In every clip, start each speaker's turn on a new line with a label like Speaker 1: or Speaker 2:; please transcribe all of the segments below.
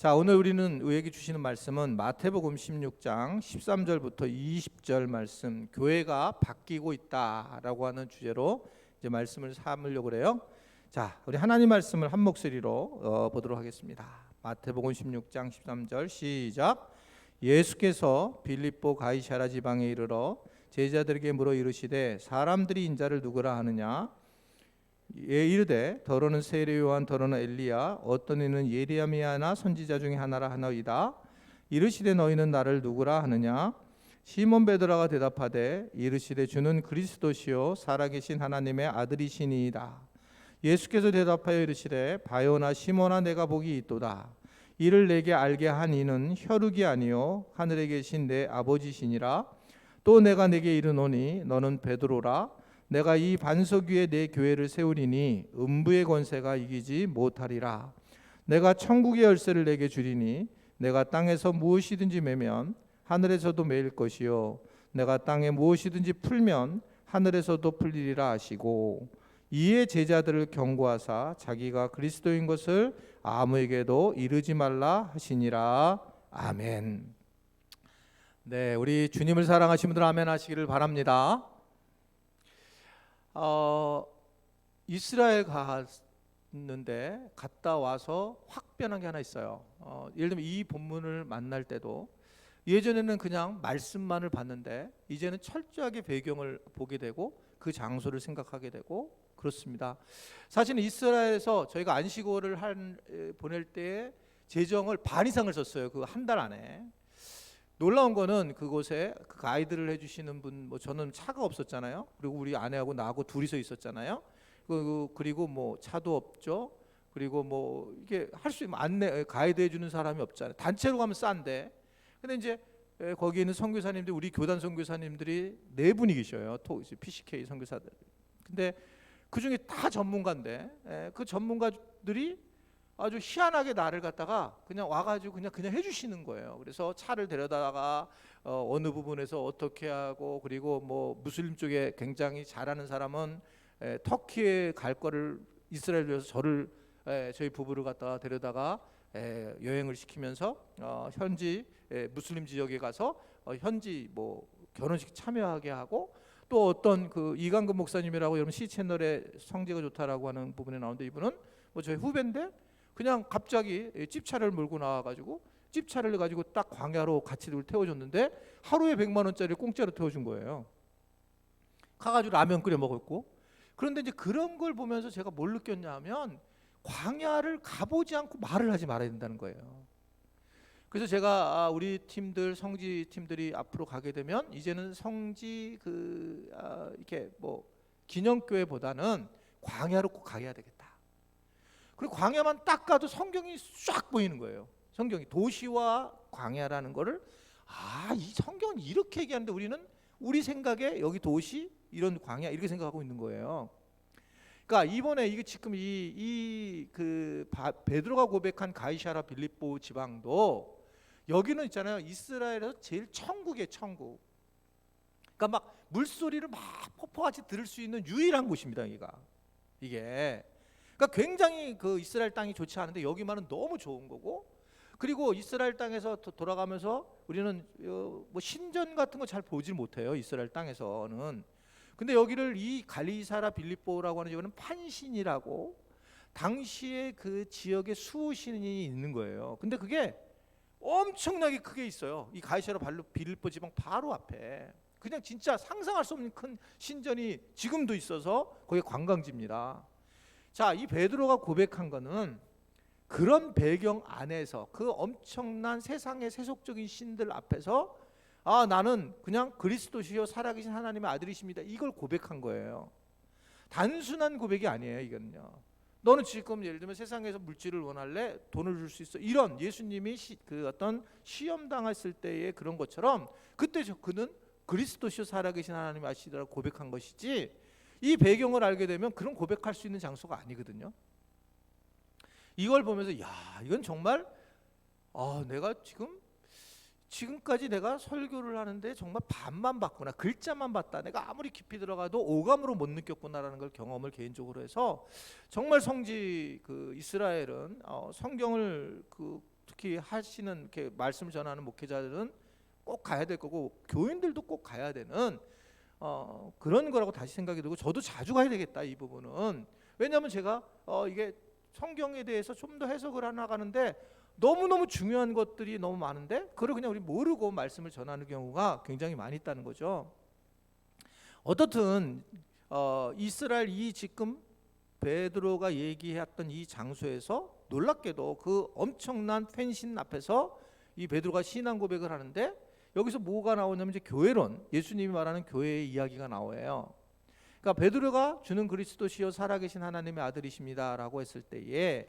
Speaker 1: 자, 오늘 우리는 우리에게 주시는 말씀은 마태복음 16장 13절부터 20절 말씀, 교회가 바뀌고 있다라고 하는 주제로 이제 말씀을 삼으려고 그래요. 자, 우리 하나님 말씀을 한 목소리로 보도록 하겠습니다. 마태복음 16장 13절 시작. 예수께서 빌립보 가이사랴 지방에 이르러 제자들에게 물어 이르시되 사람들이 인자를 누구라 하느냐? 이르되 더러는 세례 요한, 더러는 엘리야, 어떤 이는 예레미야나 선지자 중에 하나라 하나이다. 이르시되 너희는 나를 누구라 하느냐? 시몬 베드로가 대답하되 이르시되 주는 그리스도시요 살아계신 하나님의 아들이시니이다. 예수께서 대답하여 이르시되 바요나 시몬아, 내가 복이 있도다. 이를 내게 알게 한 이는 혈육이 아니요 하늘에 계신 내 아버지시니라. 또 내가 내게 이르노니 너는 베드로라. 내가 이 반석 위에 내 교회를 세우리니 음부의 권세가 이기지 못하리라. 내가 천국의 열쇠를 내게 주리니 내가 땅에서 무엇이든지 매면 하늘에서도 매일 것이요 내가 땅에 무엇이든지 풀면 하늘에서도 풀리리라 하시고, 이에 제자들을 경고하사 자기가 그리스도인 것을 아무에게도 이르지 말라 하시니라. 아멘. 네, 우리 주님을 사랑하시는 분들 아멘 하시기를 바랍니다. 이스라엘 갔는데 갔다 와서 확 변한 게 하나 있어요. 예를 들면 이 본문을 만날 때도 예전에는 그냥 말씀만을 봤는데 이제는 철저하게 배경을 보게 되고 그 장소를 생각하게 되고 그렇습니다. 사실은 이스라엘에서 저희가 안식월을 보낼 때 재정을 반 이상을 썼어요. 그 한 달 안에. 놀라운 거는 그곳에 그 가이드를 해주시는 분, 뭐 저는 차가 없었잖아요. 그리고 우리 아내하고 나하고 둘이서 있었잖아요. 그리고 뭐 차도 없죠. 그리고 뭐 이게 할 수 있는 안내 가이드 해주는 사람이 없잖아요. 단체로 가면 싼데. 근데 이제 거기 있는 선교사님들, 우리 교단 선교사님들이 네 분이 계셔요. PCK 선교사들. 근데 그 중에 다 전문가인데 그 전문가들이 아주 희한하게 나를 갖다가 그냥 와가지고 그냥 해주시는 거예요. 그래서 차를 데려다가 어느 부분에서 어떻게 하고, 그리고 뭐 무슬림 쪽에 굉장히 잘하는 사람은 터키에 갈 거를 이스라엘에서 저희 부부를 갖다가 데려다가 여행을 시키면서 현지 무슬림 지역에 가서 현지 뭐 결혼식 참여하게 하고, 또 어떤 그 이강근 목사님이라고 여러분 C 채널에 성재가 좋다라고 하는 부분에 나오는데, 이분은 뭐 저희 후배인데 그냥 갑자기 집차를 몰고 나와가지고 집차를 가지고 딱 광야로 같이 태워줬는데 하루에 100만 원짜리 공짜로 태워준 거예요. 가가지고 라면 끓여 먹었고. 그런데 이제 그런 걸 보면서 제가 뭘 느꼈냐면 광야를 가보지 않고 말을 하지 말아야 된다는 거예요. 그래서 제가 우리 팀들, 성지 팀들이 앞으로 가게 되면 이제는 성지 이렇게 뭐 기념교회보다는 광야로 꼭 가야 되겠다. 그리고 광야만 딱 가도 성경이 쫙 보이는 거예요. 성경이 도시와 광야라는 거를 이 성경은 이렇게 얘기하는데 우리는 우리 생각에 여기 도시, 이런 광야 이렇게 생각하고 있는 거예요. 그러니까 이번에 이게 지금 베드로가 고백한 가이사랴 빌립보 지방도 여기는 있잖아요. 이스라엘에서 제일 천국이에요, 천국. 그러니까 막 물소리를 막 폭포같이 들을 수 있는 유일한 곳입니다, 이게. 그러니까 굉장히 그 이스라엘 땅이 좋지 않은데 여기만은 너무 좋은 거고, 그리고 이스라엘 땅에서 돌아가면서 우리는 뭐 신전 같은 거 잘 보질 못해요, 이스라엘 땅에서는. 근데 여기를 이 가이사랴 빌립보라고 하는 이거는 판신이라고 당시에 그 지역에 수호신이 있는 거예요. 근데 그게 엄청나게 크게 있어요. 이 가이사랴 빌립보 지방 바로 앞에 그냥 진짜 상상할 수 없는 큰 신전이 지금도 있어서 거기 관광지입니다. 자, 이 베드로가 고백한 거는 그런 배경 안에서 그 엄청난 세상의 세속적인 신들 앞에서 나는 그냥 그리스도시요 살아계신 하나님의 아들이십니다, 이걸 고백한 거예요. 단순한 고백이 아니에요. 이거는요, 너는 지금 예를 들면 세상에서 물질을 원할래? 돈을 줄 수 있어? 이런 예수님이 그 어떤 시험 당했을 때의 그런 것처럼 그때 그는 그리스도시요 살아계신 하나님의 아시더라고 고백한 것이지, 이 배경을 알게 되면 그런 고백할 수 있는 장소가 아니거든요. 이걸 보면서 이건 정말 내가 지금까지 내가 설교를 하는데 정말 반만 봤구나, 글자만 봤다, 내가 아무리 깊이 들어가도 오감으로 못 느꼈구나라는 걸 경험을 개인적으로 해서, 정말 성지 이스라엘은 성경을 특히 특히 하시는 이렇게 말씀을 전하는 목회자들은 꼭 가야 될 거고 교인들도 꼭 가야 되는 그런 거라고 다시 생각이 들고 저도 자주 가야 되겠다 이 부분은. 왜냐하면 제가 이게 성경에 대해서 좀 더 해석을 하나가는데 너무너무 중요한 것들이 너무 많은데 그걸 그냥 우리 모르고 말씀을 전하는 경우가 굉장히 많이 있다는 거죠. 어떻든 이스라엘 이 지금 베드로가 얘기했던 이 장소에서 놀랍게도 그 엄청난 펜신 앞에서 이 베드로가 신앙 고백을 하는데 여기서 뭐가 나오냐면 이제 교회론, 예수님이 말하는 교회의 이야기가 나와요. 그러니까 베드로가 주는 그리스도시요 살아계신 하나님의 아들이십니다라고 했을 때에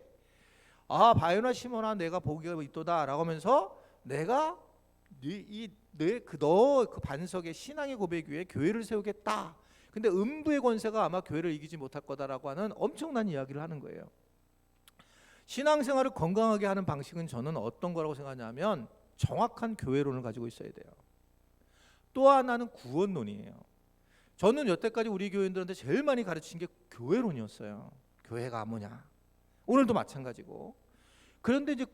Speaker 1: 바요나 시몬아 내가 복이 있도다라고 하면서 내가 너 그 반석의 신앙의 고백 위에 교회를 세우겠다. 근데 음부의 권세가 아마 교회를 이기지 못할 거다라고 하는 엄청난 이야기를 하는 거예요. 신앙생활을 건강하게 하는 방식은 저는 어떤 거라고 생각하냐면 정확한 교회론을 가지고 있어야 돼요. 또 하나는 구원론이에요. 저는 여태까지 우리 교인들한테 제일 많이 가르친 게 교회론이었어요. 교회가 뭐냐. 오늘도 마찬가지고. 그런데 이제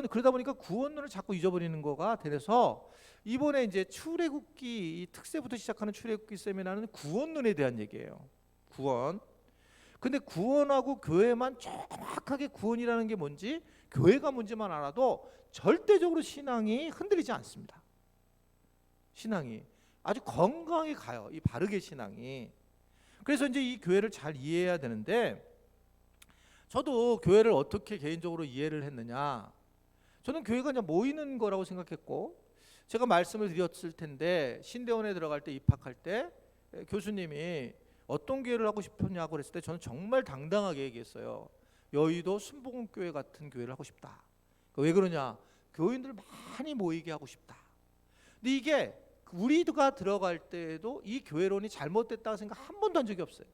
Speaker 1: 그러다 보니까 구원론을 자꾸 잊어버리는 거가 돼서 이번에 이제 출애굽기 특세부터 시작하는 출애굽기 세미나는 구원론에 대한 얘기예요. 구원. 근데 구원하고 교회만 정확하게 구원이라는 게 뭔지 교회가 뭔지만 알아도 절대적으로 신앙이 흔들리지 않습니다. 신앙이 아주 건강하게 가요. 이 바르게 신앙이. 그래서 이제 이 교회를 잘 이해해야 되는데 저도 교회를 어떻게 개인적으로 이해를 했느냐. 저는 교회가 그냥 모이는 거라고 생각했고 제가 말씀을 드렸을 텐데 신대원에 들어갈 때 입학할 때 교수님이 어떤 교회를 하고 싶었냐고 그랬을 때 저는 정말 당당하게 얘기했어요. 여의도 순복음교회 같은 교회를 하고 싶다. 왜 그러냐? 교인들 많이 모이게 하고 싶다. 근데 이게 우리가 들어갈 때에도 이 교회론이 잘못됐다고 생각 한 번도 한 적이 없어요.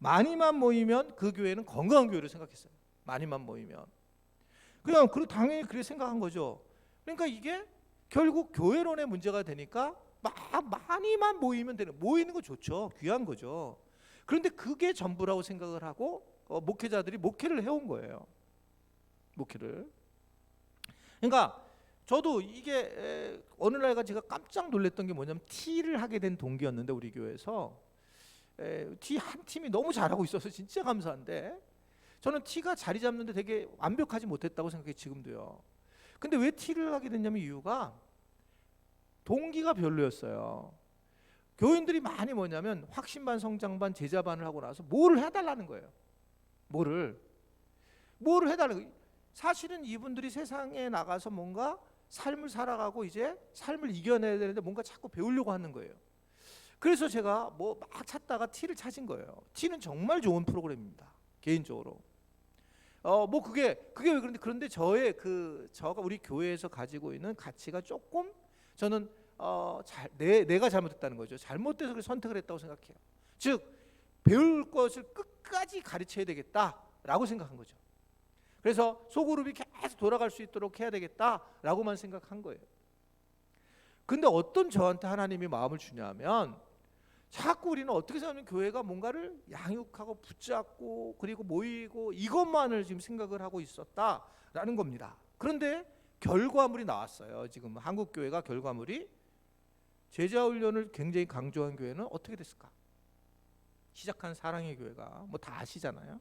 Speaker 1: 많이만 모이면 그 교회는 건강한 교회로 생각했어요. 많이만 모이면 그냥 당연히 그렇게 생각한 거죠. 그러니까 이게 결국 교회론의 문제가 되니까 많이만 모이면 되는, 모이는 거 좋죠. 귀한 거죠. 그런데 그게 전부라고 생각을 하고 목회자들이 목회를 해온 거예요. 목회를. 그러니까 저도 이게 어느 날가 제가 깜짝 놀랐던 게 뭐냐면 티를 하게 된 동기였는데 우리 교회에서 티 한 팀이 너무 잘하고 있어서 진짜 감사한데 저는 티가 자리 잡는데 되게 완벽하지 못했다고 생각해요. 지금도요. 근데 왜 티를 하게 됐냐면 이유가 동기가 별로였어요. 교인들이 많이 뭐냐면 확신반, 성장반, 제자반을 하고 나서 뭐를 해달라는 거예요. 뭐를 해달라는 거예요. 사실은 이분들이 세상에 나가서 뭔가 삶을 살아가고 이제 삶을 이겨내야 되는데 뭔가 자꾸 배우려고 하는 거예요. 그래서 제가 뭐 막 찾다가 티를 찾은 거예요. 티는 정말 좋은 프로그램입니다. 개인적으로. 뭐 그게 왜 그런데 저가 우리 교회에서 가지고 있는 가치가 조금 저는 내가 잘못했다는 거죠. 잘못돼서 그렇게 선택을 했다고 생각해요. 즉 배울 것을 끝까지 가르쳐야 되겠다라고 생각한 거죠. 그래서 소그룹이 계속 돌아갈 수 있도록 해야 되겠다라고만 생각한 거예요. 근데 어떤 저한테 하나님이 마음을 주냐면 자꾸 우리는 어떻게 생각하면 교회가 뭔가를 양육하고 붙잡고 그리고 모이고 이것만을 지금 생각을 하고 있었다라는 겁니다. 그런데 결과물이 나왔어요. 지금 한국 교회가 결과물이 제자 훈련을 굉장히 강조한 교회는 어떻게 됐을까? 시작한 사랑의 교회가 뭐 다 아시잖아요.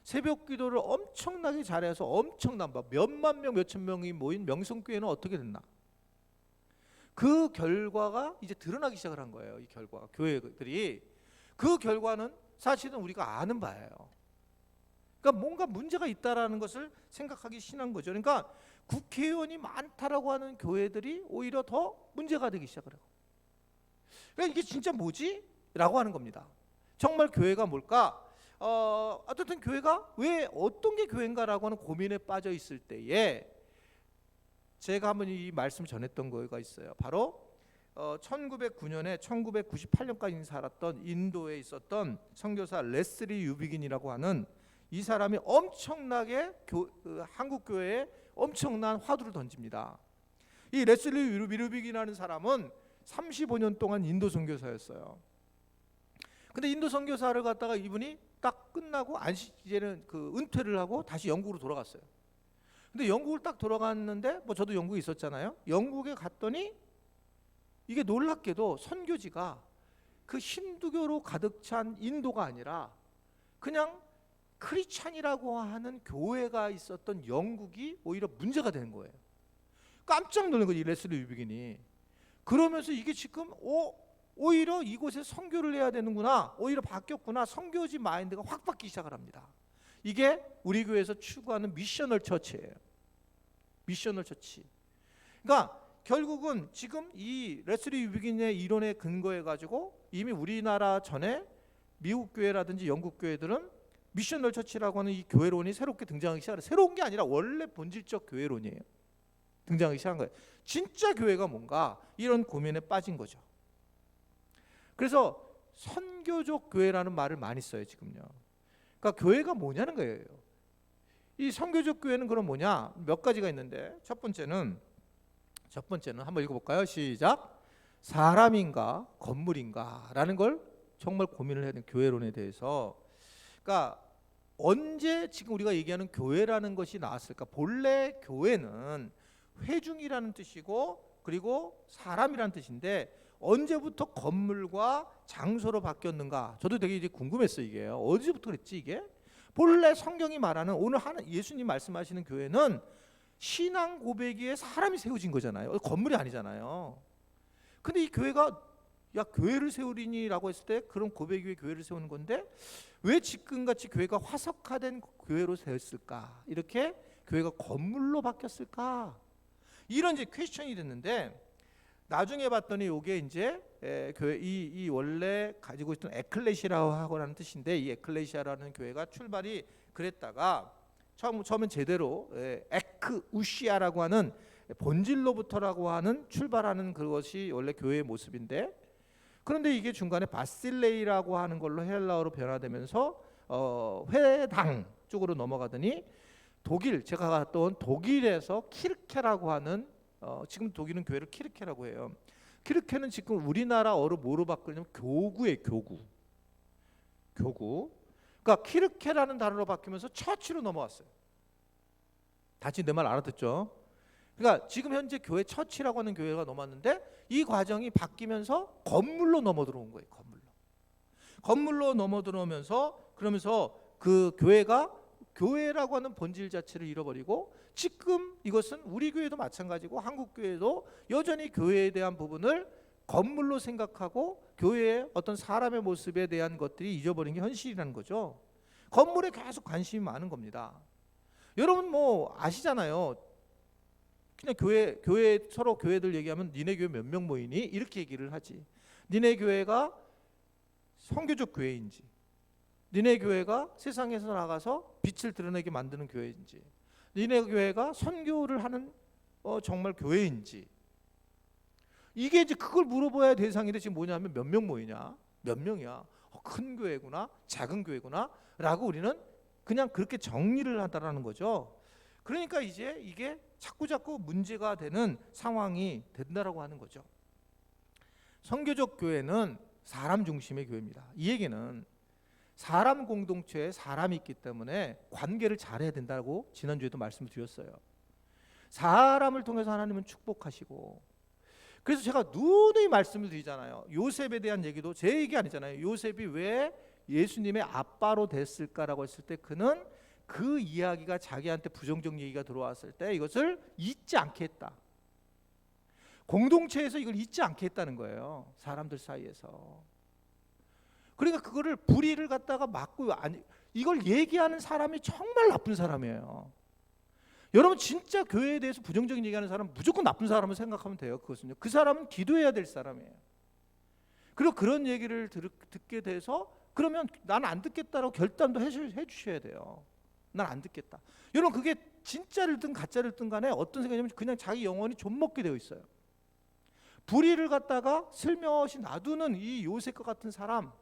Speaker 1: 새벽 기도를 엄청나게 잘해서 엄청난 몇만 명, 몇천 명이 모인 명성교회는 어떻게 됐나? 그 결과가 이제 드러나기 시작을 한 거예요. 이 결과, 교회들이. 그 결과는 사실은 우리가 아는 바예요. 그러니까 뭔가 문제가 있다라는 것을 생각하기 신한 거죠. 그러니까 국회의원이 많다라고 하는 교회들이 오히려 더 문제가 되기 시작을 해요. 그러니까 이게 진짜 뭐지? 라고 하는 겁니다. 정말 교회가 뭘까? 어쨌든 교회가 왜 어떤 게 교회인가라고 하는 고민에 빠져 있을 때에 제가 한번 이 말씀 전했던 거가 있어요. 바로 1909년에 1998년까지 살았던 인도에 있었던 선교사 레슬리 유비긴이라고 하는 이 사람이 엄청나게 한국 교회에 엄청난 화두를 던집니다. 이 레슬리 유비긴이라는 사람은 35년 동안 인도 선교사였어요. 근데 인도 선교사를 갖다가 이분이 딱 끝나고 이제는 은퇴를 하고 다시 영국으로 돌아갔어요. 근데 영국을 딱 돌아갔는데 뭐 저도 영국에 있었잖아요. 영국에 갔더니 이게 놀랍게도 선교지가 그 힌두교로 가득 찬 인도가 아니라 그냥 크리스찬이라고 하는 교회가 있었던 영국이 오히려 문제가 되는 거예요. 깜짝 놀란 거지, 레슬리 유비긴이. 그러면서 이게 지금 오히려 이곳에 선교를 해야 되는구나, 오히려 바뀌었구나, 선교지 마인드가 확 바뀌기 시작을 합니다. 이게 우리 교회에서 추구하는 미셔널 처치예요. 미셔널 처치. 그러니까 결국은 지금 이 레슬리 유비긴의 이론에 근거해 가지고 이미 우리나라 전에 미국 교회라든지 영국 교회들은 미셔널 처치라고 하는 이 교회론이 새롭게 등장하기 시작해요. 새로운 게 아니라 원래 본질적 교회론이에요. 등장하기 시작한 거예요. 진짜 교회가 뭔가, 이런 고민에 빠진 거죠. 그래서 선교적 교회라는 말을 많이 써요 지금요. 그러니까 교회가 뭐냐는 거예요. 이 선교적 교회는 그럼 뭐냐? 몇 가지가 있는데, 첫 번째는 한번 읽어볼까요? 시작. 사람인가 건물인가 라는 걸 정말 고민을 해야 되는 교회론에 대해서. 그러니까 언제 지금 우리가 얘기하는 교회라는 것이 나왔을까? 본래 교회는 회중이라는 뜻이고 그리고 사람이라는 뜻인데 언제부터 건물과 장소로 바뀌었는가? 저도 되게 이제 궁금했어요. 이게 어디부터 그랬지 이게? 본래 성경이 말하는, 오늘 예수님 말씀하시는 교회는 신앙 고백 위에 사람이 세워진 거잖아요. 건물이 아니잖아요. 근데 이 교회가 야 교회를 세우리니라고 했을 때 그런 고백 위에 교회를 세우는 건데 왜 지금같이 교회가 화석화된 교회로 세웠을까? 이렇게 교회가 건물로 바뀌었을까? 이런 이제 퀘스천이 됐는데, 나중에 봤더니 이게 이제 교회 이 원래 가지고 있던 에클레시아라고 하는 뜻인데, 이 에클레시아라는 교회가 출발이 그랬다가 처음엔 제대로 에크우시아라고 하는 본질로부터라고 하는 출발하는 그것이 원래 교회의 모습인데, 그런데 이게 중간에 바실레이라고 하는 걸로 헬라어로 변화되면서 회당 쪽으로 넘어가더니 독일, 제가 갔던 독일에서 키르케라고 하는 지금 독일은 교회를 키르케라고 해요. 키르케는 지금 우리나라어로 뭐로 바꾸냐면 교구예요. 교구. 그러니까 키르케라는 단어로 바뀌면서 처치로 넘어왔어요. 다시 내 말 알아듣죠? 그러니까 지금 현재 교회 처치라고 하는 교회가 넘어왔는데 이 과정이 바뀌면서 건물로 넘어 들어온 거예요. 건물로 넘어 들어오면서, 그러면서 그 교회가 교회라고 하는 본질 자체를 잃어버리고, 지금 이것은 우리 교회도 마찬가지고 한국 교회도 여전히 교회에 대한 부분을 건물로 생각하고 교회의 어떤 사람의 모습에 대한 것들이 잊어버린 게 현실이라는 거죠. 건물에 계속 관심이 많은 겁니다. 여러분 뭐 아시잖아요. 그냥 교회 서로 교회들 얘기하면 니네 교회 몇 명 모이니? 이렇게 얘기를 하지. 니네 교회가 선교적 교회인지, 니네 교회가 세상에서 나가서 빛을 드러내게 만드는 교회인지, 니네 교회가 선교를 하는 정말 교회인지, 이게 이제 그걸 물어봐야 대상인데 지금 뭐냐면 몇 명 모이냐? 몇 명이야? 큰 교회구나, 작은 교회구나 라고 우리는 그냥 그렇게 정리를 하다라는 거죠. 그러니까 이제 이게 자꾸 문제가 되는 상황이 된다라고 하는 거죠. 선교적 교회는 사람 중심의 교회입니다. 이 얘기는 사람 공동체에 사람이 있기 때문에 관계를 잘해야 된다고 지난주에도 말씀을 드렸어요. 사람을 통해서 하나님은 축복하시고, 그래서 제가 누누이 말씀을 드리잖아요. 요셉에 대한 얘기도 제 얘기 아니잖아요. 요셉이 왜 예수님의 아빠로 됐을까라고 했을 때 그는 그 이야기가 자기한테 부정적 얘기가 들어왔을 때 이것을 잊지 않게 했다. 공동체에서 이걸 잊지 않게 했다는 거예요. 사람들 사이에서. 그러니까 그거를 불의를 갖다가 막고, 이걸 얘기하는 사람이 정말 나쁜 사람이에요. 여러분 진짜 교회에 대해서 부정적인 얘기하는 사람 무조건 나쁜 사람을 생각하면 돼요. 그것은요. 그 사람은 기도해야 될 사람이에요. 그리고 그런 얘기를 듣게 돼서 그러면 난 안 듣겠다라고 결단도 해주셔야 돼요. 난 안 듣겠다. 여러분 그게 진짜를 든 가짜를 든 간에 어떤 생각이냐면 그냥 자기 영혼이 좀먹게 되어 있어요. 불의를 갖다가 슬며시 놔두는 이 요셉과 같은 사람.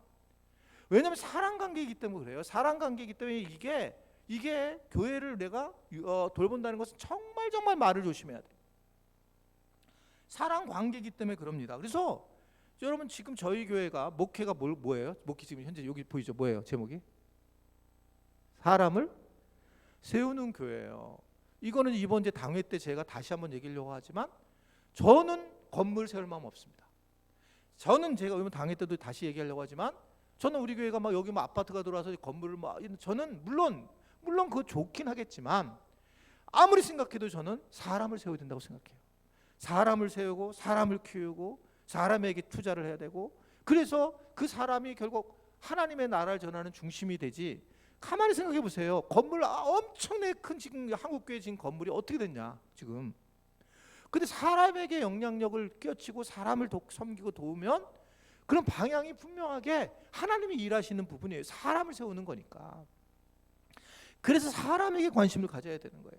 Speaker 1: 왜냐하면 사람 관계이기 때문에 그래요. 사람 관계이기 때문에 이게 교회를 내가 돌본다는 것은 정말 말을 조심해야 돼. 사람 관계이기 때문에 그럽니다. 그래서 여러분 지금 저희 교회가 목회가 뭐예요? 목회 지금 현재 여기 보이죠? 뭐예요? 제목이? 사람을 세우는 교회예요. 이거는 이번 이제 당회 때 제가 다시 한번 얘기하려고 하지만 저는 건물 세울 마음 없습니다. 저는 제가 이번 당회 때도 다시 얘기하려고 하지만 저는 우리 교회가 막 여기 뭐 아파트가 들어와서 건물을 막 저는 물론 그거 좋긴 하겠지만 아무리 생각해도 저는 사람을 세워야 된다고 생각해요. 사람을 세우고 사람을 키우고 사람에게 투자를 해야 되고 그래서 그 사람이 결국 하나님의 나라를 전하는 중심이 되지. 가만히 생각해 보세요. 건물 엄청나게 큰 지금 한국교회 지금 건물이 어떻게 됐냐 지금. 근데 사람에게 영향력을 끼치고 사람을 섬기고 도우면 그런 방향이 분명하게 하나님이 일하시는 부분이에요. 사람을 세우는 거니까. 그래서 사람에게 관심을 가져야 되는 거예요.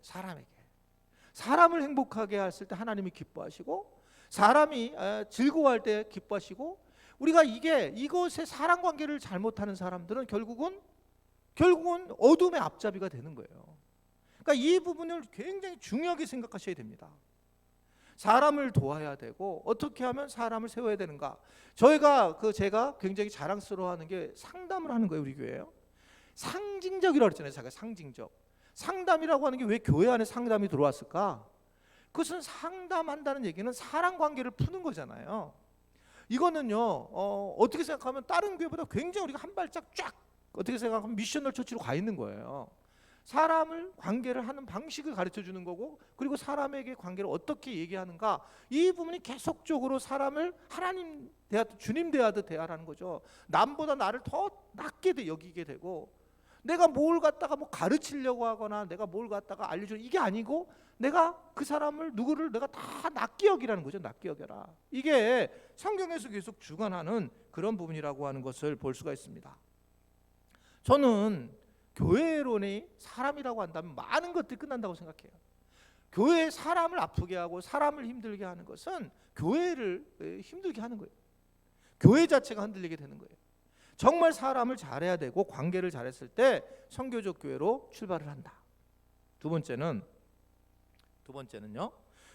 Speaker 1: 사람을 행복하게 했을 때 하나님이 기뻐하시고 사람이 즐거워할 때 기뻐하시고 우리가 이것의 사람 관계를 잘못하는 사람들은 결국은 어둠의 앞잡이가 되는 거예요. 그러니까 이 부분을 굉장히 중요하게 생각하셔야 됩니다. 사람을 도와야 되고 어떻게 하면 사람을 세워야 되는가. 제가 굉장히 자랑스러워하는 게 상담을 하는 거예요. 우리 교회요. 상징적이라고 했잖아요. 제가 상징적. 상담이라고 하는 게 왜 교회 안에 상담이 들어왔을까? 그것은 상담한다는 얘기는 사람 관계를 푸는 거잖아요. 이거는요 어떻게 생각하면 다른 교회보다 굉장히 우리가 한 발짝 쫙 어떻게 생각하면 미셔널 처치로 가 있는 거예요. 사람을 관계를 하는 방식을 가르쳐 주는 거고 그리고 사람에게 관계를 어떻게 얘기하는가 이 부분이 계속적으로 사람을 하나님 대하듯 주님 대하듯 대하라는 거죠. 남보다 나를 더 낮게 여기게 되고 내가 뭘 갖다가 뭐 가르치려고 하거나 내가 뭘 갖다가 알려주는 이게 아니고 내가 그 사람을 누구를 내가 다 낮게 여기라는 거죠. 낮게 여겨라. 이게 성경에서 계속 주관하는 그런 부분이라고 하는 것을 볼 수가 있습니다. 저는 교회론이 사람이라고 한다면 많은 것들이 끝난다고 생각해요. 교회에 사람을 아프게 하고 사람을 힘들게 하는 것은 교회를 힘들게 하는 거예요. 교회 자체가 흔들리게 되는 거예요. 정말 사람을 잘해야 되고 관계를 잘했을 때 선교적 교회로 출발을 한다. 두 번째는요.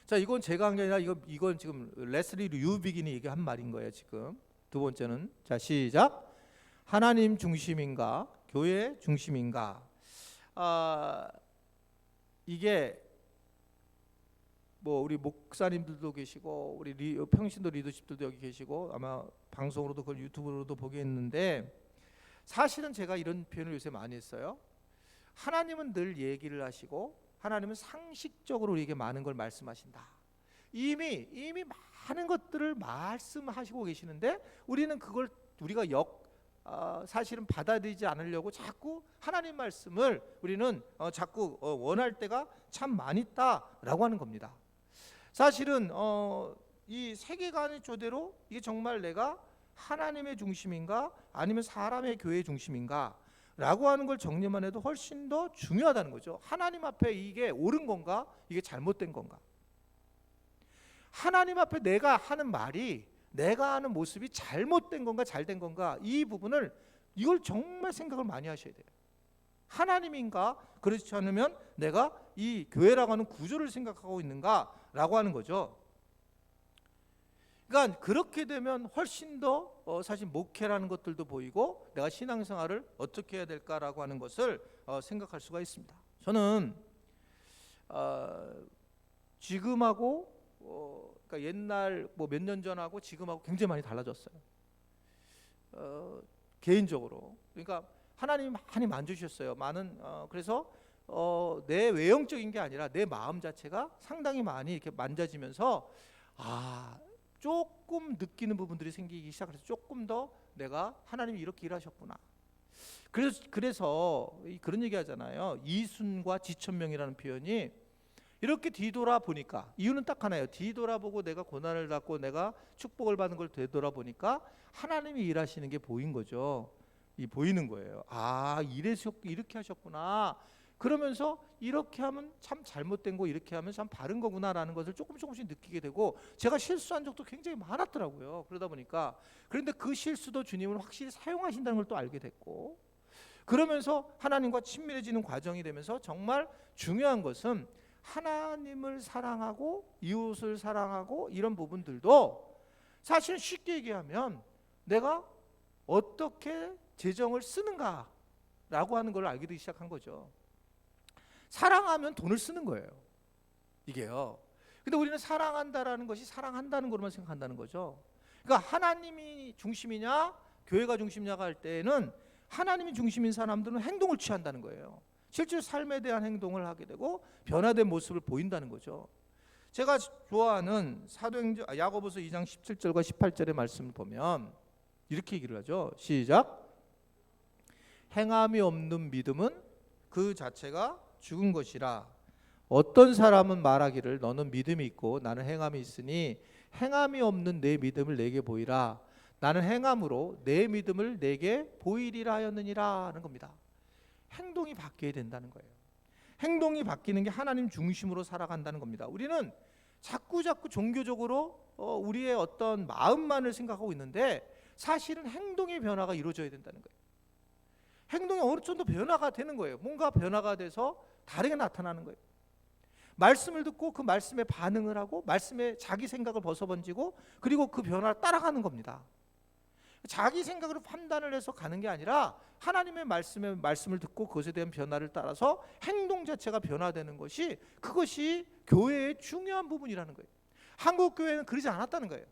Speaker 1: 자, 이건 제가 한 게 아니라 이건 지금 레슬리 류비긴이 얘기한 말인 거예요. 지금 두 번째는 자 시작. 하나님 중심인가 교회 중심인가? 이게 뭐 우리 목사님들도 계시고 우리 평신도 리더십들도 여기 계시고 아마 방송으로도 그걸 유튜브로도 보겠는데 사실은 제가 이런 표현을 요새 많이 했어요. 하나님은 늘 얘기를 하시고 하나님은 상식적으로 우리에게 많은 걸 말씀하신다. 이미 많은 것들을 말씀하시고 계시는데 우리는 그걸 우리가 사실은 받아들이지 않으려고 자꾸 하나님 말씀을 우리는 자꾸 원할 때가 참 많이 있다라고 하는 겁니다. 사실은 이 세계관의 조대로 이게 정말 내가 하나님의 중심인가 아니면 사람의 교회의 중심인가 라고 하는 걸 정리만 해도 훨씬 더 중요하다는 거죠. 하나님 앞에 이게 옳은 건가 이게 잘못된 건가. 하나님 앞에 내가 하는 말이 내가 하는 모습이 잘못된 건가 잘된 건가 이걸 정말 생각을 많이 하셔야 돼요. 하나님인가 그렇지 않으면 내가 이 교회라고 하는 구조를 생각하고 있는가라고 하는 거죠. 그러니까 그렇게 되면 훨씬 더 사실 목회라는 것들도 보이고 내가 신앙생활을 어떻게 해야 될까라고 하는 것을 생각할 수가 있습니다. 저는 지금하고 그러니까 옛날 뭐 몇 년 전하고 지금하고 굉장히 많이 달라졌어요. 개인적으로 그러니까 하나님 많이 만져주셨어요. 그래서 내 외형적인 게 아니라 내 마음 자체가 상당히 많이 이렇게 만져지면서 조금 느끼는 부분들이 생기기 시작해서 조금 더 내가 하나님이 이렇게 일하셨구나. 그래서 그런 얘기 하잖아요. 이순과 지천명이라는 표현이 이렇게 뒤돌아보니까 이유는 딱 하나예요. 뒤돌아보고 내가 고난을 받고 내가 축복을 받은 걸 되돌아보니까 하나님이 일하시는 게 보인 거죠. 보이는 거예요. 이렇게 하셨구나. 그러면서 이렇게 하면 참 잘못된 거 이렇게 하면 참 바른 거구나라는 것을 조금씩 느끼게 되고 제가 실수한 적도 굉장히 많았더라고요. 그러다 보니까 그런데 그 실수도 주님은 확실히 사용하신다는 걸 또 알게 됐고 그러면서 하나님과 친밀해지는 과정이 되면서 정말 중요한 것은 하나님을 사랑하고 이웃을 사랑하고 이런 부분들도 사실 쉽게 얘기하면 내가 어떻게 재정을 쓰는가라고 하는 걸 알게 되기 시작한 거죠. 사랑하면 돈을 쓰는 거예요. 이게요. 근데 우리는 사랑한다라는 것이 사랑한다는 것만 생각한다는 거죠. 그러니까 하나님이 중심이냐 교회가 중심이냐가 할 때는 하나님이 중심인 사람들은 행동을 취한다는 거예요. 실제로 삶에 대한 행동을 하게 되고 변화된 모습을 보인다는 거죠. 제가 좋아하는 사도행전 야고보서 2장 17절과 18절의 말씀을 보면 이렇게 얘기를 하죠. 시작. 행함이 없는 믿음은 그 자체가 죽은 것이라. 어떤 사람은 말하기를 너는 믿음이 있고 나는 행함이 있으니 행함이 없는 내 믿음을 내게 보이라. 나는 행함으로 내 믿음을 내게 보이리라 하였느니라 하는 겁니다. 행동이 바뀌어야 된다는 거예요. 행동이 바뀌는 게 하나님 중심으로 살아간다는 겁니다. 우리는 자꾸 종교적으로 우리의 어떤 마음만을 생각하고 있는데 사실은 행동의 변화가 이루어져야 된다는 거예요. 행동이 어느 정도 변화가 되는 거예요. 뭔가 변화가 돼서 다르게 나타나는 거예요. 말씀을 듣고 그 말씀에 반응을 하고 말씀에 자기 생각을 벗어던지고 그리고 그 변화를 따라가는 겁니다. 자기 생각으로 판단을 해서 가는 게 아니라 하나님의 말씀을 듣고 그것에 대한 변화를 따라서 행동 자체가 변화되는 것이 그것이 교회의 중요한 부분이라는 거예요. 한국 교회는 그러지 않았다는 거예요.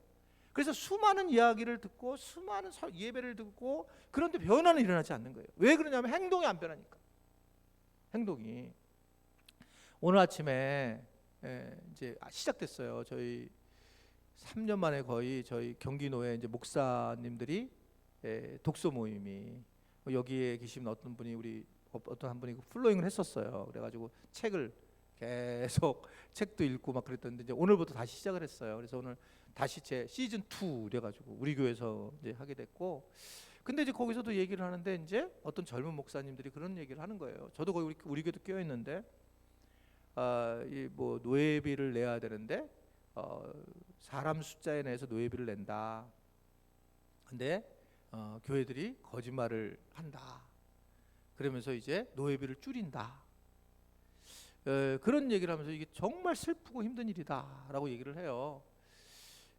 Speaker 1: 그래서 수많은 이야기를 듣고 수많은 예배를 듣고 그런데 변화는 일어나지 않는 거예요. 왜 그러냐면 행동이 안 변하니까. 행동이 오늘 아침에 이제 시작됐어요. 저희 3년 만에 거의 저희 경기노회 이제 목사님들이 독서 모임이 여기에 계신 어떤 분이 어떤 한 분이 플로잉을 했었어요. 그래가지고 책을 계속 책도 읽고 막 그랬던데 이제 오늘부터 다시 시작을 했어요. 그래서 오늘 다시 제 시즌 2 이래가지고 우리 교회에서 이제 하게 됐고, 근데 이제 거기서도 얘기를 하는데 이제 어떤 젊은 목사님들이 그런 얘기를 하는 거예요. 저도 거기 우리 교회도 끼어 있는데 이 뭐 노예비를 내야 되는데 사람 숫자에 내서 노예비를 낸다. 근데 교회들이 거짓말을 한다. 그러면서 이제 노예비를 줄인다. 그런 얘기를 하면서 이게 정말 슬프고 힘든 일이다라고 얘기를 해요.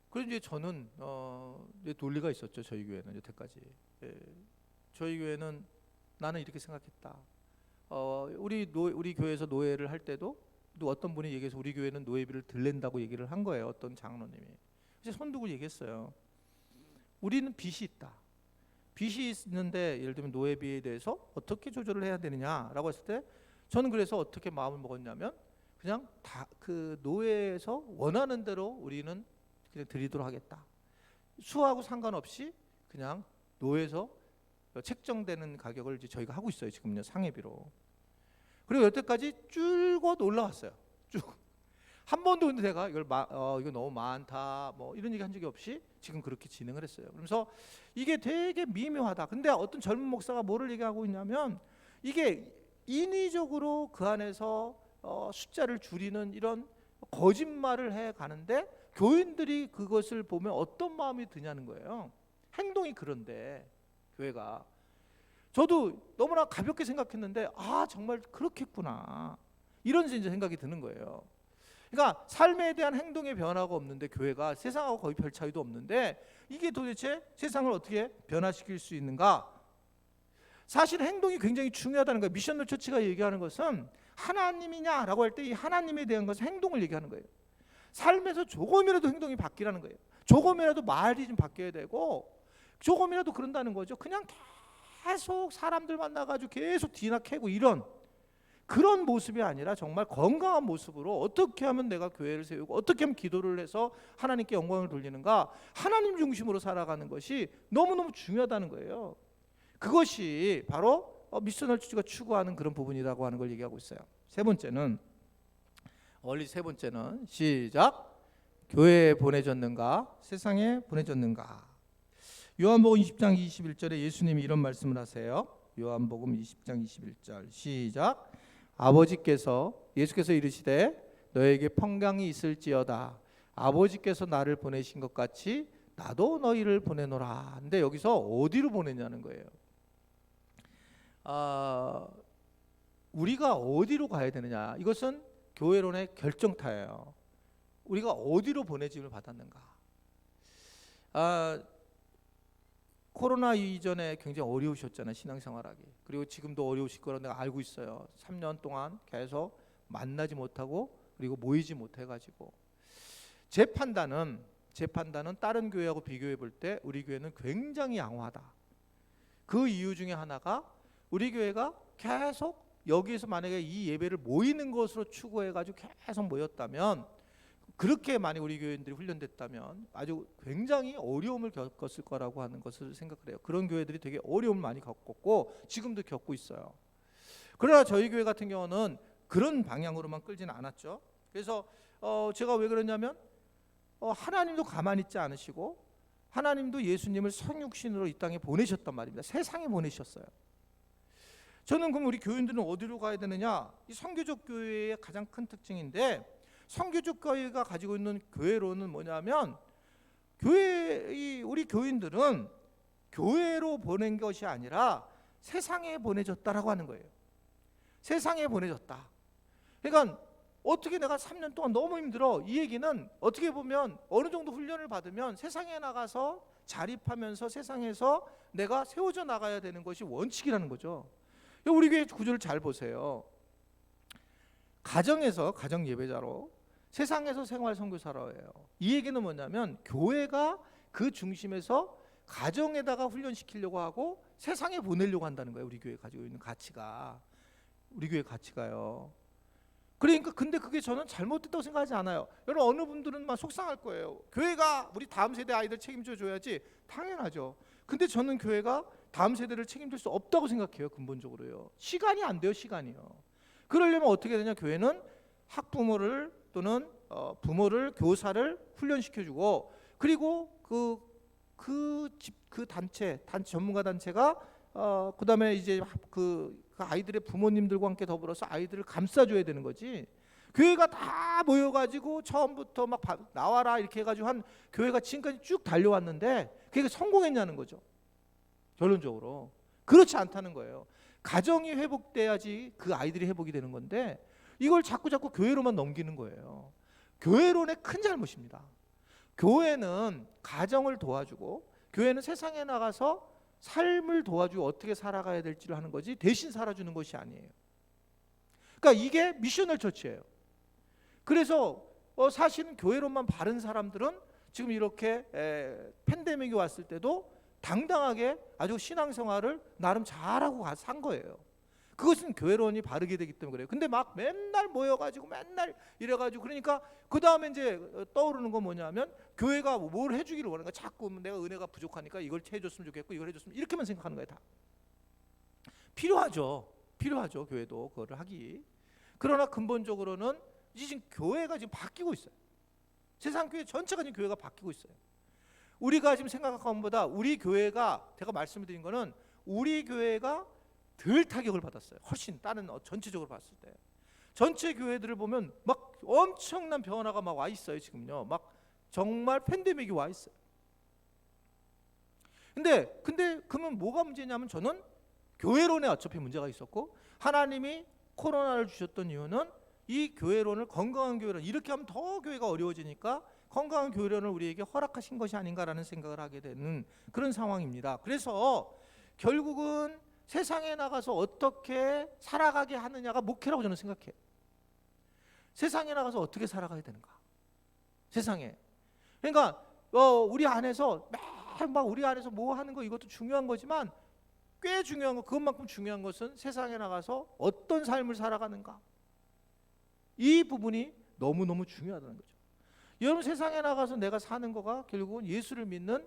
Speaker 1: 그래서 이제 저는 이제 논리가 있었죠. 저희 교회는 여태까지. 저희 교회는 나는 이렇게 생각했다. 우리 교회에서 노예를 할 때도 또 어떤 분이 얘기해서 우리 교회는 노예비를 들랜다고 얘기를 한 거예요. 어떤 장로님이. 그래서 손 두고 얘기했어요. 우리는 빚이 있다. 빚이 있는데 예를 들면 노예비에 대해서 어떻게 조절을 해야 되느냐라고 했을 때 저는 그래서 어떻게 마음을 먹었냐면 그냥 다 그 노예에서 원하는 대로 우리는 그냥 드리도록 하겠다. 수하고 상관없이 그냥 노예에서 책정되는 가격을 이제 저희가 하고 있어요. 지금요 상해비로. 그리고 여태까지 줄곧 올라왔어요. 쭉. 한 번도 근데 내가 이거 너무 많다 뭐 이런 얘기 한 적이 없이 지금 그렇게 진행을 했어요. 그러면서 이게 되게 미묘하다. 근데 어떤 젊은 목사가 뭐를 얘기하고 있냐면 이게 인위적으로 그 안에서 숫자를 줄이는 이런 거짓말을 해 가는데 교인들이 그것을 보면 어떤 마음이 드냐는 거예요. 행동이 그런데 교회가 저도 너무나 가볍게 생각했는데 정말 그렇겠구나 이런 이제 생각이 드는 거예요. 그러니까 삶에 대한 행동의 변화가 없는데 교회가 세상하고 거의 별 차이도 없는데 이게 도대체 세상을 어떻게 변화시킬 수 있는가? 사실 행동이 굉장히 중요하다는 거예요. 미셔널 처치가 얘기하는 것은 하나님이냐라고 할 때 이 하나님에 대한 것은 행동을 얘기하는 거예요. 삶에서 조금이라도 행동이 바뀌라는 거예요. 조금이라도 말이 좀 바뀌어야 되고 조금이라도 그런다는 거죠. 그냥 계속 사람들 만나가지고 계속 뒤나 캐고 이런 그런 모습이 아니라 정말 건강한 모습으로 어떻게 하면 내가 교회를 세우고 어떻게 하면 기도를 해서 하나님께 영광을 돌리는가, 하나님 중심으로 살아가는 것이 너무너무 중요하다는 거예요. 그것이 바로 미셔널 처치가 추구하는 그런 부분이라고 하는 걸 얘기하고 있어요. 세 번째는 시작. 교회에 보내졌는가 세상에 보내졌는가. 요한복음 20장 21절에 예수님이 이런 말씀을 하세요. 요한복음 20장 21절 시작. 예수께서 이르시되 너에게 평강이 있을지어다. 아버지께서 나를 보내신 것 같이 나도 너희를 보내노라. 근데 여기서 어디로 보내냐는 거예요. 우리가 어디로 가야 되느냐, 이것은 교회론의 결정타예요. 우리가 어디로 보내짐을 받았는가. 코로나 이전에 굉장히 어려우셨잖아요, 신앙생활하기. 그리고 지금도 어려우실 거라 내가 알고 있어요. 3년 동안 계속 만나지 못하고 그리고 모이지 못해가지고 제 판단은 다른 교회하고 비교해 볼 때 우리 교회는 굉장히 양호하다. 그 이유 중에 하나가 우리 교회가 계속 여기에서 만약에 이 예배를 모이는 것으로 추구해가지고 계속 모였다면, 그렇게 많이 우리 교회인들이 훈련됐다면 아주 굉장히 어려움을 겪었을 거라고 하는 것을 생각을 해요. 그런 교회들이 되게 어려움을 많이 겪었고 지금도 겪고 있어요. 그러나 저희 교회 같은 경우는 그런 방향으로만 끌지는 않았죠. 그래서 제가 왜 그러냐면 하나님도 가만히 있지 않으시고 하나님도 예수님을 성육신으로 이 땅에 보내셨단 말입니다. 세상에 보내셨어요. 저는 그럼 우리 교인들은 어디로 가야 되느냐? 이 선교적 교회의 가장 큰 특징인데, 선교적 교회가 가지고 있는 교회로는 뭐냐면, 우리 교인들은 교회로 보낸 것이 아니라 세상에 보내졌다라고 하는 거예요. 세상에 보내졌다. 그러니까 어떻게 내가 3년 동안 너무 힘들어, 이 얘기는 어떻게 보면 어느 정도 훈련을 받으면 세상에 나가서 자립하면서 세상에서 내가 세워져 나가야 되는 것이 원칙이라는 거죠. 우리 교회 구조를 잘 보세요. 가정에서 가정 예배자로, 세상에서 생활 선교사로예요. 이 얘기는 뭐냐면 교회가 그 중심에서 가정에다가 훈련시키려고 하고 세상에 보내려고 한다는 거예요. 우리 교회 가지고 있는 가치가, 우리 교회 가치가요. 그러니까 근데 그게 저는 잘못됐다고 생각하지 않아요. 여러분, 어느 분들은 막 속상할 거예요. 교회가 우리 다음 세대 아이들 책임져 줘야지. 당연하죠. 근데 저는 교회가 다음 세대를 책임질 수 없다고 생각해요. 근본적으로요. 시간이 안 돼요. 시간이요. 그러려면 어떻게 되냐? 교회는 학부모를 또는 부모를, 교사를 훈련시켜주고, 그리고 그 단체 전문가 단체가 그다음에 이제 그 아이들의 부모님들과 함께 더불어서 아이들을 감싸줘야 되는 거지. 교회가 다 모여가지고 처음부터 막 나와라 이렇게 해가지고 한 교회가 지금까지 쭉 달려왔는데 그게 성공했냐는 거죠. 결론적으로 그렇지 않다는 거예요. 가정이 회복돼야지 그 아이들이 회복이 되는 건데, 이걸 자꾸 교회로만 넘기는 거예요. 교회론의 큰 잘못입니다. 교회는 가정을 도와주고, 교회는 세상에 나가서 삶을 도와주고 어떻게 살아가야 될지를 하는 거지 대신 살아주는 것이 아니에요. 그러니까 이게 미셔널 처치예요. 그래서 사실은 교회론만 바른 사람들은 지금 이렇게 팬데믹이 왔을 때도 당당하게 아주 신앙생활을 나름 잘하고 산 거예요. 그것은 교회론이 바르게 되기 때문에 그래요. 근데 막 맨날 모여가지고 맨날 이래가지고, 그러니까 그 다음에 이제 떠오르는 건 뭐냐면 교회가 뭘 해주기를 원하는 거야. 자꾸 내가 은혜가 부족하니까 이걸 해줬으면 좋겠고 이걸 해줬으면, 이렇게만 생각하는 거예요. 다 필요하죠. 교회도 그거를 하기. 그러나 근본적으로는 지금 교회가 지금 바뀌고 있어요. 세상 교회 전체가 지금 교회가 바뀌고 있어요. 우리가 지금 생각한 것보다 우리 교회가, 제가 말씀드린 거는 우리 교회가 덜 타격을 받았어요. 훨씬 다른 전체적으로 봤을 때 전체 교회들을 보면 막 엄청난 변화가 막 와 있어요. 지금요, 막 정말 팬데믹이 와 있어요. 근데 그러면 뭐가 문제냐면, 저는 교회론에 어차피 문제가 있었고, 하나님이 코로나를 주셨던 이유는 이 교회론을, 건강한 교회론, 이렇게 하면 더 교회가 어려워지니까 건강한 교회론을 우리에게 허락하신 것이 아닌가라는 생각을 하게 되는 그런 상황입니다. 그래서 결국은 세상에 나가서 어떻게 살아가게 하느냐가 목회라고 저는 생각해요. 세상에 나가서 어떻게 살아가야 되는가, 세상에. 그러니까 우리 안에서 막 우리 안에서 뭐 하는 거, 이것도 중요한 거지만 꽤 중요한 거, 그것만큼 중요한 것은 세상에 나가서 어떤 삶을 살아가는가, 이 부분이 너무너무 중요하다는 거죠. 여러분, 세상에 나가서 내가 사는 거가 결국은 예수를 믿는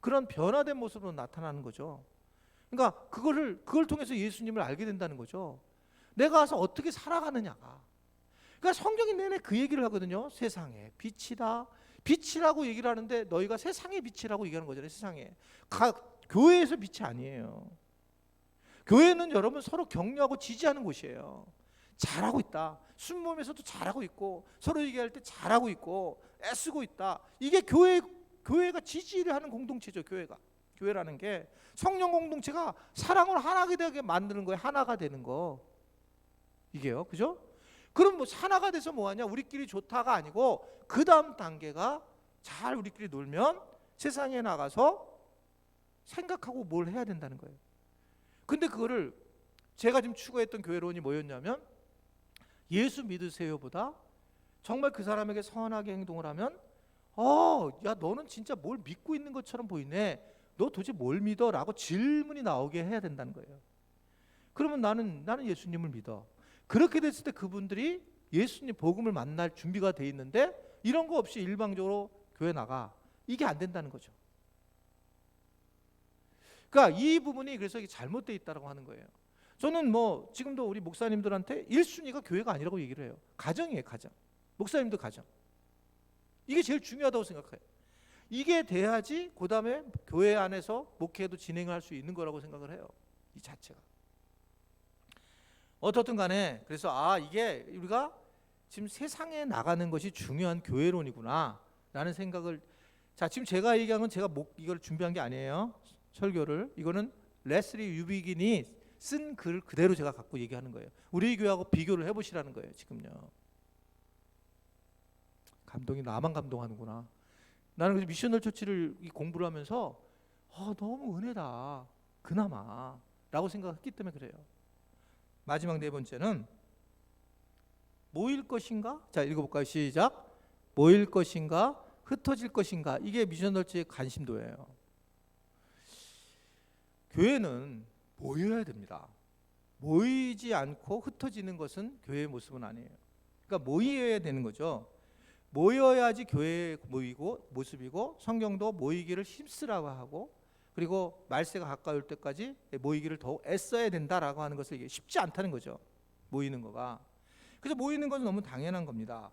Speaker 1: 그런 변화된 모습으로 나타나는 거죠. 그러니까 그걸 통해서 예수님을 알게 된다는 거죠. 내가 가서 어떻게 살아가느냐가. 그러니까 성경이 내내 그 얘기를 하거든요. 세상에 빛이다. 빛이라고 얘기를 하는데 너희가 세상의 빛이라고 얘기하는 거잖아요. 세상에. 교회에서 빛이 아니에요. 교회는 여러분 서로 격려하고 지지하는 곳이에요. 잘하고 있다. 순몸에서도 잘하고 있고, 서로 얘기할 때 잘하고 있고, 애쓰고 있다. 이게 교회가 지지를 하는 공동체죠. 교회라는 게 성령 공동체가 사랑을 하나가 되게 만드는 거예요. 하나가 되는 거. 이게요. 그죠? 그럼 뭐 하나가 돼서 뭐하냐? 우리끼리 좋다가 아니고, 그 다음 단계가 잘 우리끼리 놀면 세상에 나가서 생각하고 뭘 해야 된다는 거예요. 근데 그거를 제가 지금 추구했던 교회론이 뭐였냐면, 예수 믿으세요보다 정말 그 사람에게 선하게 행동을 하면, 야 너는 진짜 뭘 믿고 있는 것처럼 보이네, 너 도대체 뭘 믿어? 라고 질문이 나오게 해야 된다는 거예요. 그러면 나는 예수님을 믿어. 그렇게 됐을 때 그분들이 예수님 복음을 만날 준비가 돼 있는데, 이런 거 없이 일방적으로 교회 나가, 이게 안 된다는 거죠. 그러니까 이 부분이 그래서 이게 잘못되어 있다고 하는 거예요. 저는 뭐 지금도 우리 목사님들한테 1순위가 교회가 아니라고 얘기를 해요. 가정이에요, 가정. 목사님도 가정. 이게 제일 중요하다고 생각해요. 이게 돼야지 그 다음에 교회 안에서 목회도 진행할 수 있는 거라고 생각을 해요. 이 자체가. 어떻든 간에 그래서 이게 우리가 지금 세상에 나가는 것이 중요한 교회론이구나 라는 생각을, 자 지금 제가 얘기한 건 제가 이걸 준비한 게 아니에요. 설교를. 이거는 레슬리 유비긴이 쓴 글 그대로 제가 갖고 얘기하는 거예요. 우리 교회하고 비교를 해보시라는 거예요. 지금요. 감동이 나만 감동하는구나. 나는 그래서 미셔널 처치를 공부를 하면서 너무 은혜다 그나마 라고 생각했기 때문에 그래요. 마지막 네 번째는 모일 것인가? 자 읽어볼까요? 시작. 모일 것인가? 흩어질 것인가? 이게 미셔널 처치의 관심도예요. 교회는 모여야 됩니다. 모이지 않고 흩어지는 것은 교회의 모습은 아니에요. 그러니까 모여야 되는 거죠. 모여야지 교회에 모이고 모습이고, 성경도 모이기를 힘쓰라고 하고, 그리고 말세가 가까울 때까지 모이기를 더욱 애써야 된다라고 하는 것을, 이게 쉽지 않다는 거죠. 모이는 거가. 그래서 모이는 건 너무 당연한 겁니다.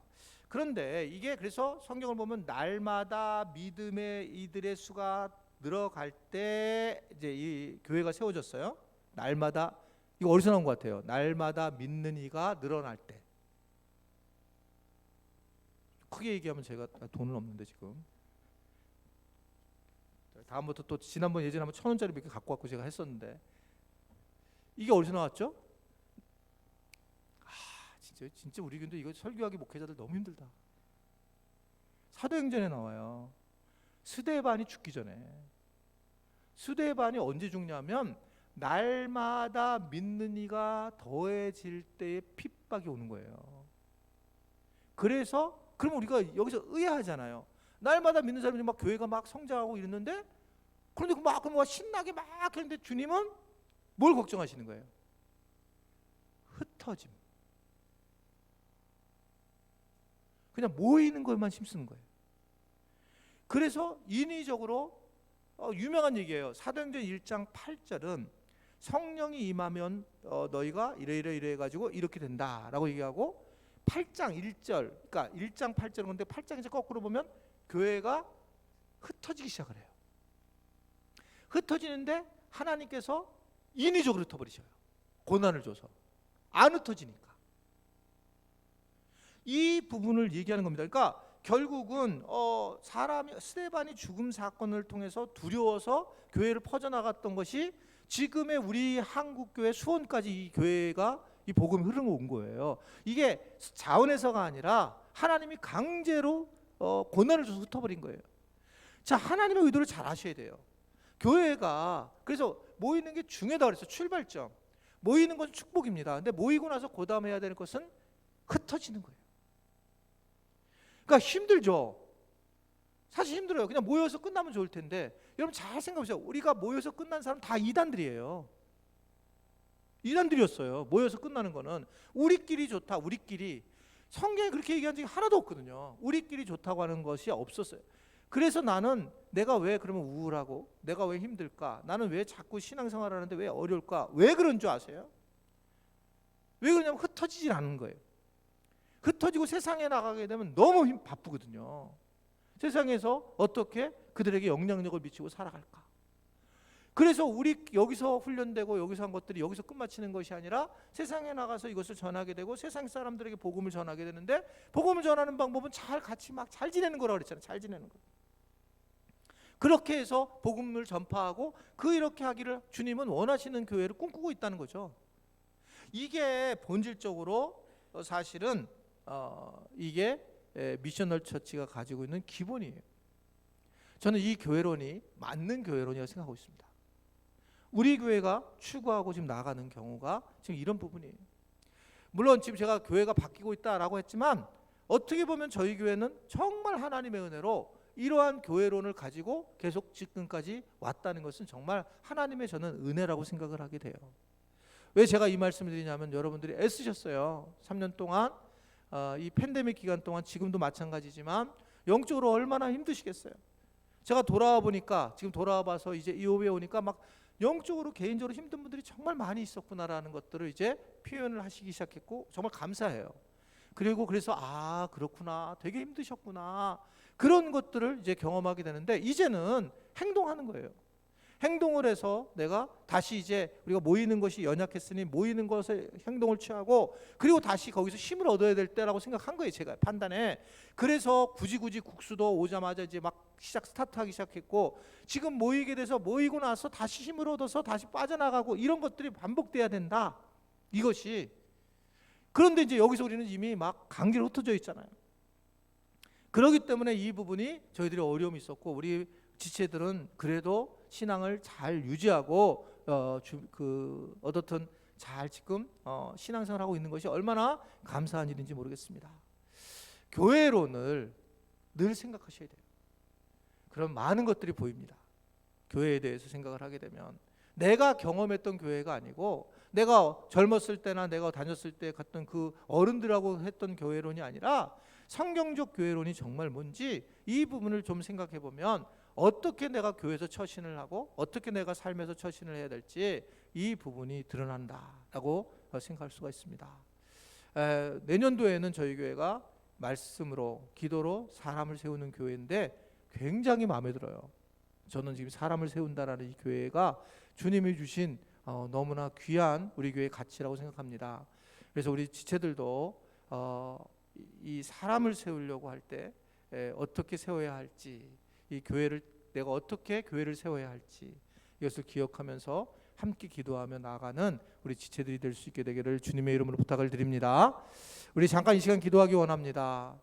Speaker 1: 그런데 이게 그래서 성경을 보면 날마다 믿음의 이들의 수가 늘어갈 때 이제 이 교회가 세워졌어요. 날마다, 이거 어디서 나온 것 같아요? 날마다 믿는 이가 늘어날 때. 크게 얘기하면 제가 돈은 없는데 지금. 다음부터 또 지난번 예전에 한번 1,000원짜리 몇 개 갖고 왔고 제가 했었는데, 이게 어디서 나왔죠? 진짜 우리 교회도 이거 설교하기 목회자들 너무 힘들다. 사도행전에 나와요. 스데반이 죽기 전에. 스데반이 언제 죽냐면 날마다 믿는 이가 더해질 때에 핍박이 오는 거예요. 그래서 그럼 우리가 여기서 의아하잖아요. 날마다 믿는 사람들이 막 교회가 막 성장하고 이러는데, 그런데 막 신나게 막 하는데 주님은 뭘 걱정하시는 거예요? 흩어짐. 그냥 모이는 것만 힘쓰는 거예요. 그래서 인위적으로 유명한 얘기예요. 사도행전 1장 8절은 성령이 임하면 너희가 이래 가지고 이렇게 된다라고 얘기하고, 8장 1절, 그러니까 1장 8절은 근데 8장 이제 거꾸로 보면 교회가 흩어지기 시작을 해요. 흩어지는데 하나님께서 인위적으로 흩어버리셔요. 고난을 줘서. 안 흩어지니까. 이 부분을 얘기하는 겁니다. 그러니까 결국은 스데반이 죽음 사건을 통해서 두려워서 교회를 퍼져나갔던 것이 지금의 우리 한국교회 수원까지 이 교회가 이 복음이 흐르고 온 거예요. 이게 자원에서가 아니라 하나님이 강제로 고난을 줘서 흩어버린 거예요. 자, 하나님의 의도를 잘 아셔야 돼요. 교회가 그래서 모이는 게 중요하다고 그랬어요. 출발점. 모이는 건 축복입니다. 근데 모이고 나서 그 다음 해야 되는 것은 흩어지는 거예요. 그러니까 힘들죠. 사실 힘들어요. 그냥 모여서 끝나면 좋을 텐데, 여러분 잘 생각해보세요. 우리가 모여서 끝난 사람 다 이단들이에요. 이단들이었어요. 모여서 끝나는 거는 우리끼리 좋다. 우리끼리. 성경에 그렇게 얘기한 적이 하나도 없거든요. 우리끼리 좋다고 하는 것이 없었어요. 그래서 나는 내가 왜 그러면 우울하고, 내가 왜 힘들까, 나는 왜 자꾸 신앙생활 하는데 왜 어려울까, 왜 그런 줄 아세요? 왜 그러냐면 흩어지질 않는 거예요. 흩어지고 세상에 나가게 되면 너무 바쁘거든요. 세상에서 어떻게 그들에게 영향력을 미치고 살아갈까. 그래서 우리 여기서 훈련되고 여기서 한 것들이 여기서 끝마치는 것이 아니라 세상에 나가서 이것을 전하게 되고 세상 사람들에게 복음을 전하게 되는데, 복음을 전하는 방법은 같이 막 잘 지내는 거라고 그랬잖아요. 잘 지내는 거. 그렇게 해서 복음을 전파하고 이렇게 하기를 주님은 원하시는 교회를 꿈꾸고 있다는 거죠. 이게 본질적으로 사실은 이게 미셔널 처치가 가지고 있는 기본이에요. 저는 이 교회론이 맞는 교회론이라고 생각하고 있습니다. 우리 교회가 추구하고 지금 나아가는 경우가 지금 이런 부분이에요. 물론 지금 제가 교회가 바뀌고 있다라고 했지만 어떻게 보면 저희 교회는 정말 하나님의 은혜로 이러한 교회론을 가지고 계속 지금까지 왔다는 것은 정말 하나님의 저는 은혜라고 생각을 하게 돼요. 왜 제가 이 말씀을 드리냐면 여러분들이 애쓰셨어요. 3년 동안 이 팬데믹 기간 동안 지금도 마찬가지지만 영적으로 얼마나 힘드시겠어요. 제가 돌아와 보니까 지금 돌아와 봐서 이제 이 오후에 오니까 막 영적으로 개인적으로 힘든 분들이 정말 많이 있었구나라는 것들을 이제 표현을 하시기 시작했고 정말 감사해요. 그리고 그래서 그렇구나, 되게 힘드셨구나, 그런 것들을 이제 경험하게 되는데 이제는 행동하는 거예요. 행동을 해서 내가 다시 이제 우리가 모이는 것이 연약했으니 모이는 것에 행동을 취하고 그리고 다시 거기서 힘을 얻어야 될 때라고 생각한 거예요. 제가 판단에. 그래서 굳이 국수도 오자마자 이제 막 스타트하기 시작했고 지금 모이게 돼서 모이고 나서 다시 힘을 얻어서 다시 빠져나가고 이런 것들이 반복돼야 된다. 이것이. 그런데 이제 여기서 우리는 이미 막 강기로 흩어져 있잖아요. 그렇기 때문에 이 부분이 저희들이 어려움이 있었고 우리 지체들은 그래도 신앙을 잘 유지하고 어떻든 잘 지금 신앙생활하고 있는 것이 얼마나 감사한 일인지 모르겠습니다. 교회론을 늘 생각하셔야 돼요. 그런 많은 것들이 보입니다. 교회에 대해서 생각을 하게 되면 내가 경험했던 교회가 아니고 내가 젊었을 때나 내가 다녔을 때 갔던 그 어른들하고 했던 교회론이 아니라 성경적 교회론이 정말 뭔지 이 부분을 좀 생각해 보면 어떻게 내가 교회에서 처신을 하고 어떻게 내가 삶에서 처신을 해야 될지 이 부분이 드러난다라고 생각할 수가 있습니다. 내년도에는 저희 교회가 말씀으로 기도로 사람을 세우는 교회인데 굉장히 마음에 들어요. 저는 지금 사람을 세운다라는 이 교회가 주님이 주신 너무나 귀한 우리 교회의 가치라고 생각합니다. 그래서 우리 지체들도 이 사람을 세우려고 할 때 어떻게 세워야 할지, 이 교회를 내가 어떻게 교회를 세워야 할지 이것을 기억하면서 함께 기도하며 나아가는 우리 지체들이 될 수 있게 되기를 주님의 이름으로 부탁을 드립니다. 우리 잠깐 이 시간 기도하기 원합니다.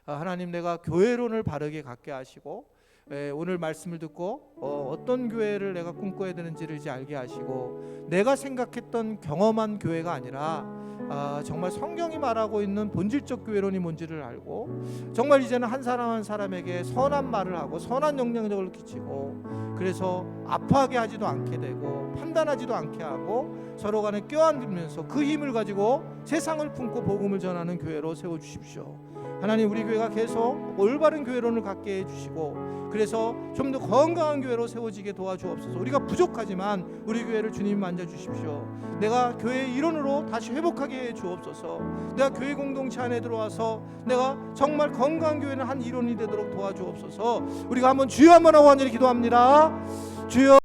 Speaker 1: 하나님, 내가 교회론을 바르게 갖게 하시고 오늘 말씀을 듣고 어떤 교회를 내가 꿈꿔야 되는지를 이제 알게 하시고 내가 생각했던 경험한 교회가 아니라 정말 성경이 말하고 있는 본질적 교회론이 뭔지를 알고 정말 이제는 한 사람 한 사람에게 선한 말을 하고 선한 영향력을 끼치고 그래서 아파하게 하지도 않게 되고 판단하지도 않게 하고 서로 간에 껴안으면서 그 힘을 가지고 세상을 품고 복음을 전하는 교회로 세워주십시오. 하나님, 우리 교회가 계속 올바른 교회론을 갖게 해주시고 그래서 좀 더 건강한 교회로 세워지게 도와주옵소서. 우리가 부족하지만 우리 교회를 주님 만져주십시오. 내가 교회의 일원으로 다시 회복하게 해주옵소서. 내가 교회 공동체 안에 들어와서 내가 정말 건강한 교회는 한 일원이 되도록 도와주옵소서. 우리가 한번 주여 한번 하고 완전히 기도합니다. 주여.